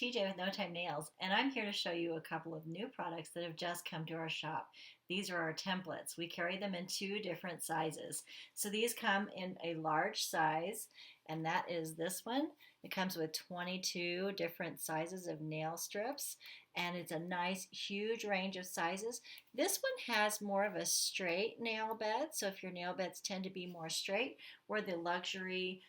TJ with No Time Nails, and I'm here to show you a couple of new products that have just come to our shop. These are our templates. We carry them in two different sizes. So these come in a large size, and that is this one. It comes with 22 different sizes of nail strips, and it's a nice, huge range of sizes. This one has more of a straight nail bed, so if your nail beds tend to be more straight, where the luxury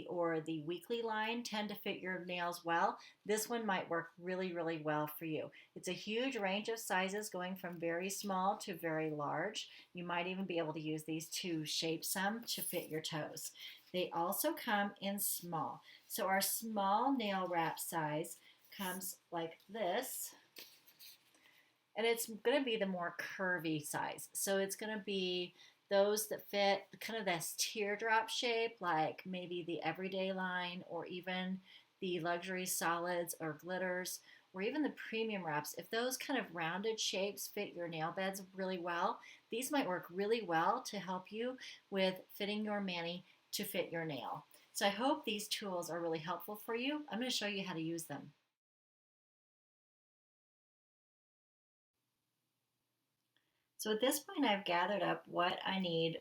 or the weekly line tend to fit your nails well, this one might work really, really well for you. It's a huge range of sizes going from very small to very large. You might even be able to use these to shape some to fit your toes. They also come in small. So our small nail wrap size comes like this. And it's going to be the more curvy size. So it's going to be those that fit kind of this teardrop shape, like maybe the everyday line or even the luxury solids or glitters or even the premium wraps. If those kind of rounded shapes fit your nail beds really well, these might work really well to help you with fitting your mani to fit your nail. So I hope these tools are really helpful for you. I'm going to show you how to use them. So at this point, I've gathered up what I need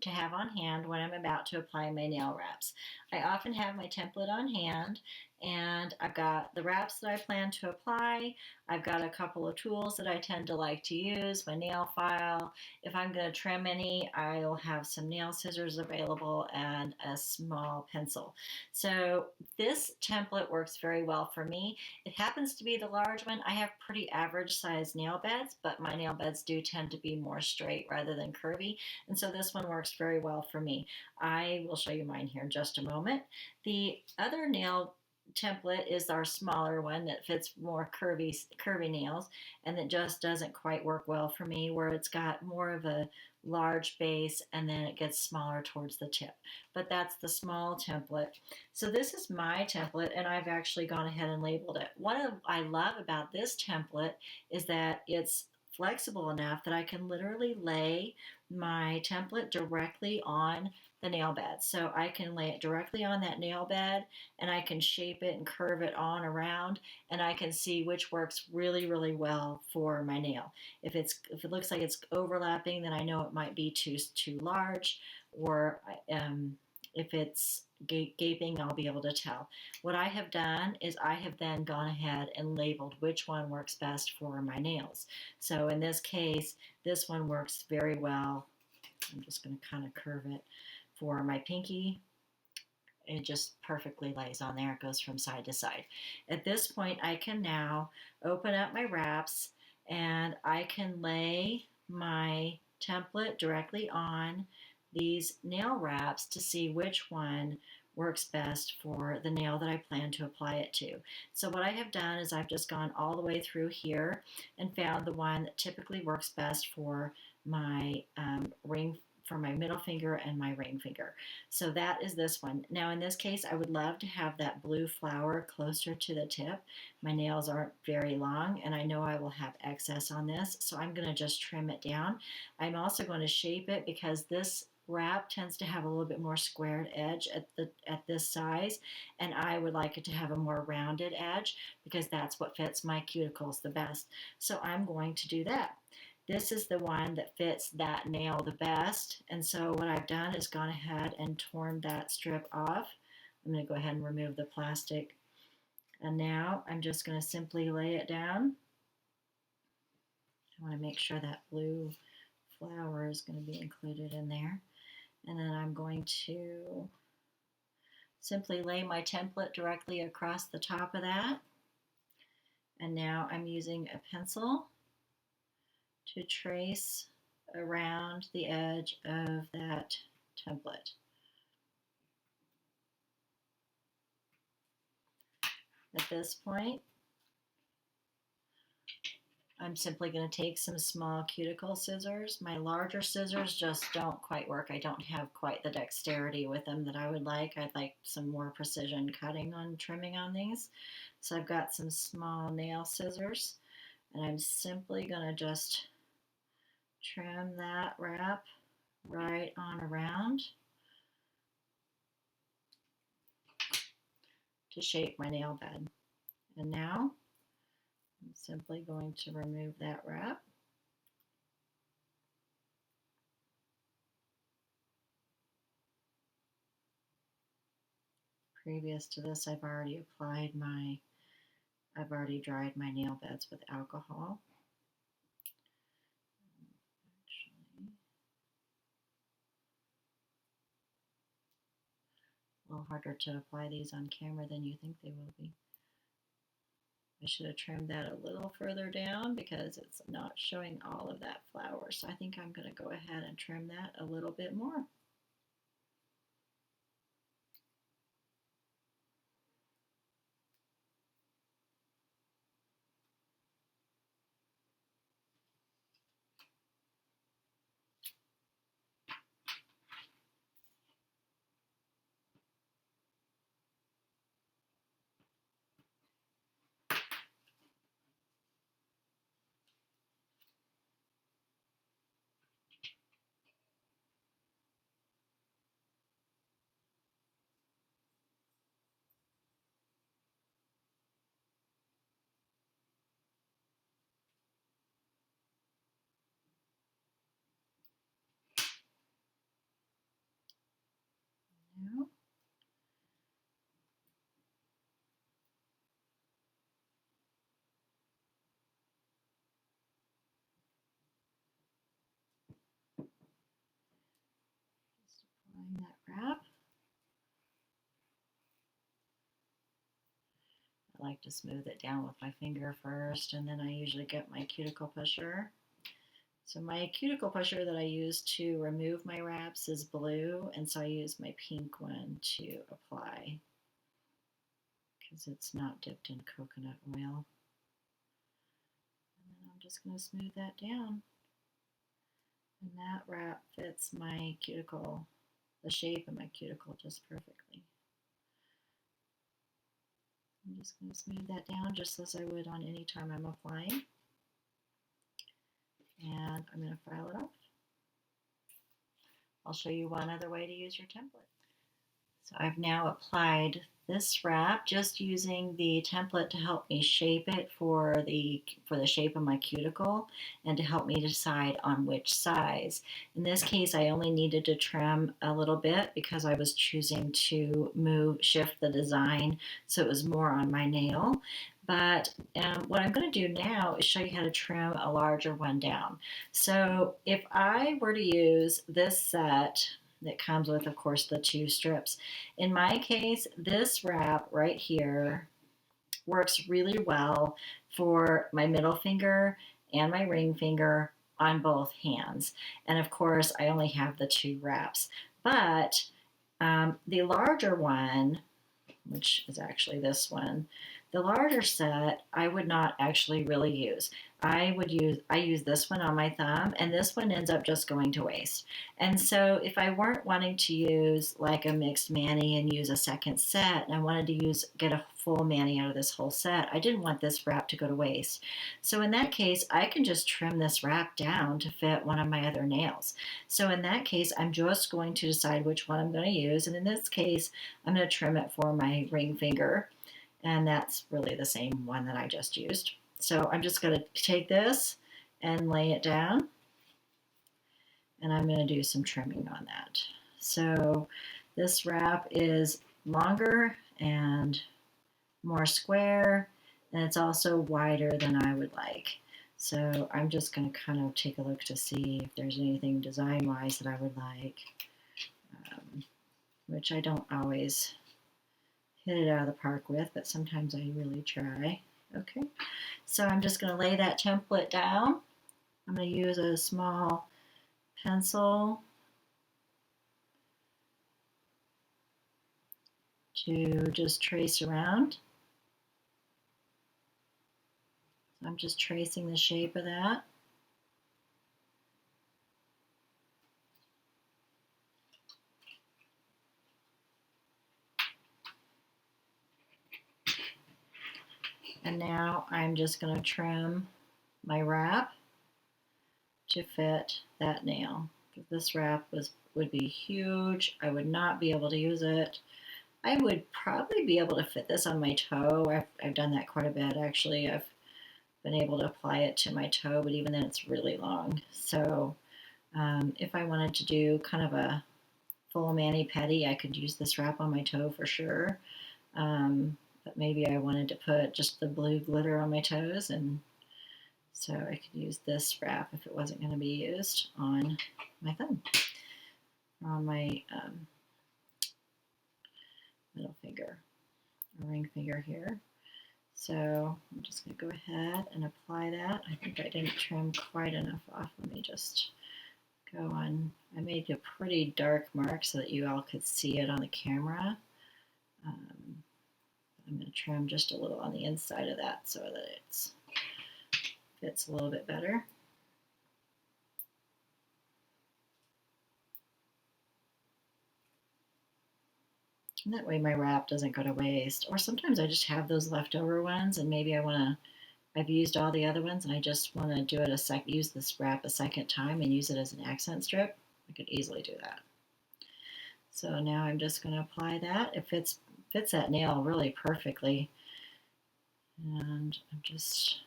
to have on hand when I'm about to apply my nail wraps. I often have my template on hand, and I've got the wraps that I plan to apply. I've got a couple of tools that I tend to like to use, my nail file. If I'm going to trim any, I'll have some nail scissors available and a small pencil. So this template works very well for me. It happens to be the large one. I have pretty average sized nail beds, but my nail beds do tend to be more straight rather than curvy, and so this one works very well for me. I will show you mine here in just a moment. The other nail template is our smaller one that fits more curvy nails, and that just doesn't quite work well for me, where it's got more of a large base and then it gets smaller towards the tip. But that's the small template. So this is my template, and I've actually gone ahead and labeled it. What I love about this template is that it's flexible enough that I can literally lay my template directly on the nail bed. So I can lay it directly on that nail bed, and I can shape it and curve it on around, and I can see which works really, really well for my nail. If it looks like it's overlapping, then I know it might be too large, or if it's gaping, I'll be able to tell. What I have done is I have then gone ahead and labeled which one works best for my nails. So in this case, this one works very well. I'm just going to kind of curve it for my pinky. It just perfectly lays on there. It goes from side to side. At this point, I can now open up my wraps, and I can lay my template directly on these nail wraps to see which one works best for the nail that I plan to apply it to. So what I have done is I've just gone all the way through here and found the one that typically works best for my for my middle finger and my ring finger. So that is this one. Now in this case, I would love to have that blue flower closer to the tip. My nails aren't very long, and I know I will have excess on this, so I'm going to just trim it down. I'm also going to shape it because this wrap tends to have a little bit more squared edge at this size, and I would like it to have a more rounded edge because that's what fits my cuticles the best. So I'm going to do that. This is the one that fits that nail the best, and so what I've done is gone ahead and torn that strip off. I'm going to go ahead and remove the plastic, and now I'm just going to simply lay it down. I want to make sure that blue flower is going to be included in there, and then I'm going to simply lay my template directly across the top of that, and now I'm using a pencil to trace around the edge of that template. At this point, I'm simply going to take some small cuticle scissors. My larger scissors just don't quite work. I don't have quite the dexterity with them that I would like. I'd like some more precision cutting on trimming on these. So I've got some small nail scissors, and I'm simply going to just trim that wrap right on around to shape my nail bed. And now I'm simply going to remove that wrap. Previous to this, I've already dried my nail beds with alcohol. Actually, a little harder to apply these on camera than you think they will be. I should have trimmed that a little further down because it's not showing all of that flower. So I think I'm going to go ahead and trim that a little bit more. Now, just applying that wrap. I like to smooth it down with my finger first, and then I usually get my cuticle pusher. So my cuticle pusher that I use to remove my wraps is blue, and so I use my pink one to apply because it's not dipped in coconut oil. And then I'm just going to smooth that down. And that wrap fits my cuticle, the shape of my cuticle just perfectly. I'm just going to smooth that down just as I would on any time I'm applying. And I'm going to file it off. I'll show you one other way to use your template. So I've now applied this wrap just using the template to help me shape it for the shape of my cuticle and to help me decide on which size. In this case, I only needed to trim a little bit because I was choosing to shift the design so it was more on my nail. But what I'm going to do now is show you how to trim a larger one down. So if I were to use this set that comes with, of course, the 2 strips. In my case, this wrap right here works really well for my middle finger and my ring finger on both hands. And of course, I only have the 2 wraps. But the larger one, which is actually this one, the larger set I would not actually really use. I use this one on my thumb, and this one ends up just going to waste. And so if I weren't wanting to use like a mixed mani and use a second set, and I wanted to get a full mani out of this whole set, I didn't want this wrap to go to waste. So in that case, I can just trim this wrap down to fit one of my other nails. So in that case, I'm just going to decide which one I'm going to use, and in this case, I'm going to trim it for my ring finger, and that's really the same one that I just used. So I'm just going to take this and lay it down, and I'm going to do some trimming on that. So this wrap is longer and more square, and it's also wider than I would like. So I'm just going to kind of take a look to see if there's anything design-wise that I would like, which I don't always hit it out of the park with, but sometimes I really try. Okay, so I'm just going to lay that template down. I'm going to use a small pencil to just trace around. I'm just tracing the shape of that. And now I'm just going to trim my wrap to fit that nail. This wrap would be huge. I would not be able to use it I would probably be able to fit this on my toe. I've done that quite a bit actually. I've been able to apply it to my toe, but even then it's really long. So if I wanted to do kind of a full mani-pedi, I could use this wrap on my toe for sure. But maybe I wanted to put just the blue glitter on my toes, and so I could use this wrap if it wasn't going to be used on my thumb, or on my middle finger, or ring finger here. So I'm just going to go ahead and apply that. I think I didn't trim quite enough off. Let me just go on. I made a pretty dark mark so that you all could see it on the camera. I'm going to trim just a little on the inside of that so that it fits a little bit better. And that way my wrap doesn't go to waste. Or sometimes I just have those leftover ones and maybe I've used all the other ones and I just want to do it use this wrap a second time and use it as an accent strip. I could easily do that. So now I'm just going to apply that. It fits that nail really perfectly. And I'm just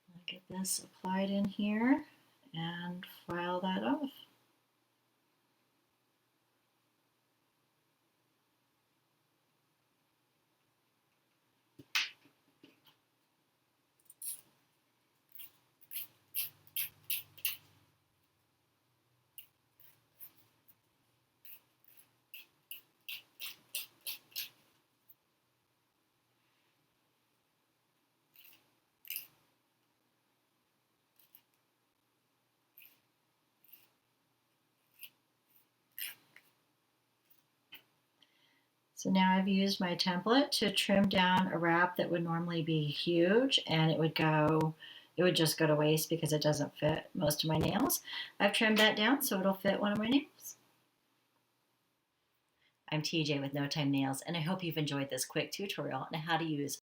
going to get this applied in here and file that off. So now I've used my template to trim down a wrap that would normally be huge, and it would just go to waste because it doesn't fit most of my nails. I've trimmed that down so it'll fit one of my nails. I'm TJ with No Time Nails, and I hope you've enjoyed this quick tutorial on how to use